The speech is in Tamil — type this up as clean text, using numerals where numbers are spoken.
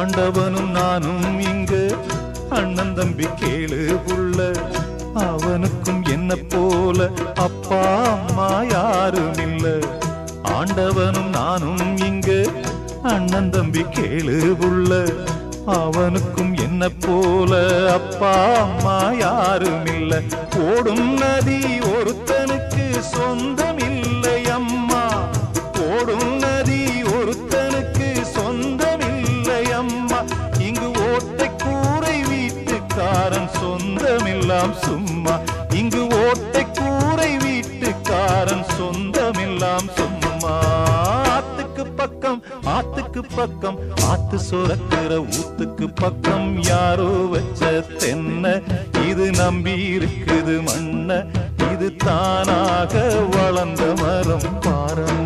ஆண்டவனும் நானும் இங்கு அண்ணன் தம்பி கேளு புள்ள, அவனுக்கும் என்ன போல அப்பா அம்மா யாரும் இல்ல. ஆண்டவனும் நானும் இங்கு அண்ணன் தம்பி கேளு புள்ள, அவனுக்கும் என்ன போல அப்பா அம்மா யாரும் இல்ல. ஓடும் நதி ஒருத்தனுக்கு சொந்தம் இல்லை அம்மா, ஓடும் நதி ஒருத்தனுக்கு சொந்தம் இல்லை அம்மா. இங்கு ஓட்டை கூரை வீட்டுக்காரன் சொந்தமெல்லாம் சும்மா, இங்கு ஓட்டை கூரை வீட்டுக்காரன் சொந்தமெல்லாம் சும்மா. ஆத்துக்கு பக்கம் ஆத்துக்கு பக்கம் ஆத்து சுரக்கிற ஊத்துக்கு பக்கம் யாரோ வச்ச தென்ன, இது நம்பி இருக்குது மண்ண, இது தானாக வளர்ந்த மரம் பாரம்மா.